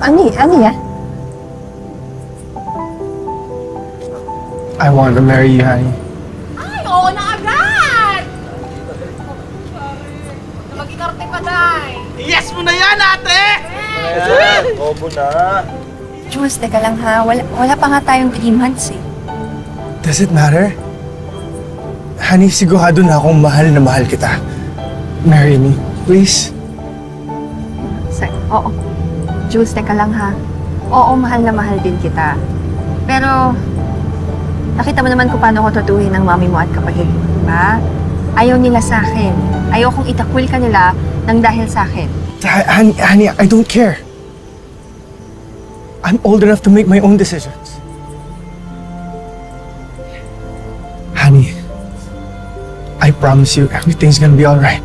Ano yan? I want to marry you, honey. Ay, oo na agad! Mag-inarte pa, Day. Yes mo na yan, ate! Ayan, bobo na. Jules, teka lang ha. Wala pa nga tayong 3 months eh. Does it matter? Honey, sigurado na akong mahal na mahal kita. Marry me, please. Oo. Jules, teka lang ha. Oo, mahal na mahal din kita. Pero, nakita mo naman kung paano ko tutuhin ng mami mo at kapatid mo, diba? Ayaw nila sa akin. Ayaw kong itakwil ka nila nang dahil sa akin. Honey, I don't care. I'm old enough to make my own decisions. Honey, I promise you, everything's gonna be alright.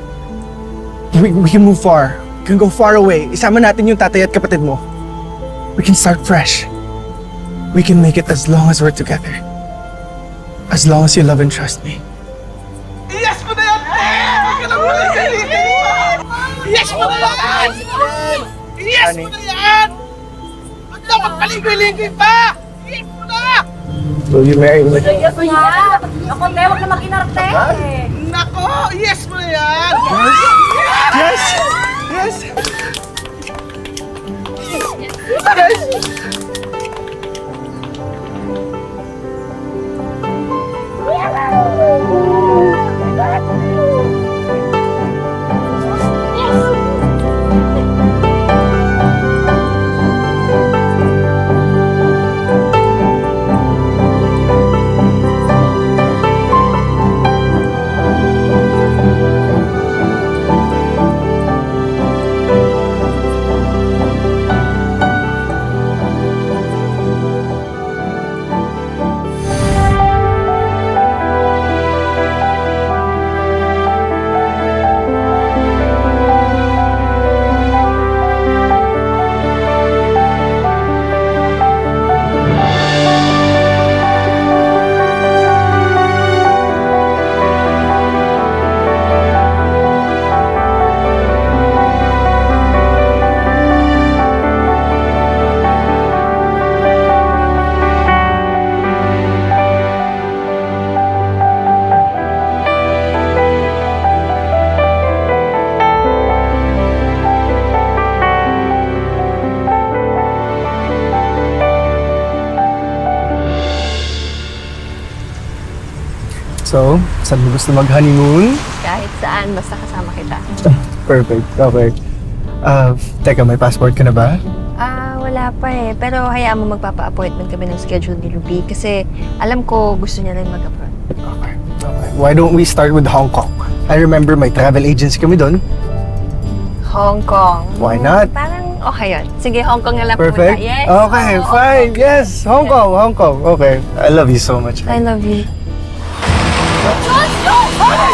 We can move far. We can go far away. Isama natin yung tatay at kapatid mo. We can start fresh. We can make it as long as we're together. As long as you love and trust me. Yes mo na yan, te! Huwag ka na muna isalinin pa! Yes mo na yan! Yes mo na yan! Huwag na magpaligoy-ligoy pa! Yes mo na! Will you marry me? Yes na! Ako, Day, huwag na mag-inarte. Nako! Yes mo na yan! Yes! Yes! So, saan mo gusto mag-honeymoon? Kahit saan, basta kasama kita. Perfect, okay. Teka, may passport ka na ba? Wala pa eh. Pero hayaan mo magpapa-appointment kami ng schedule ni Ruby kasi alam ko gusto niya rin mag-abroad. Okay. Why don't we start with Hong Kong? I remember may travel agency kami doon. Hong Kong. Why not? Parang okay yun. Sige, Hong Kong na lang Perfect? pumunta. Yes. Okay, fine. Yes, Hong Kong. Okay. I love you so much. I love you. Jules! Jules!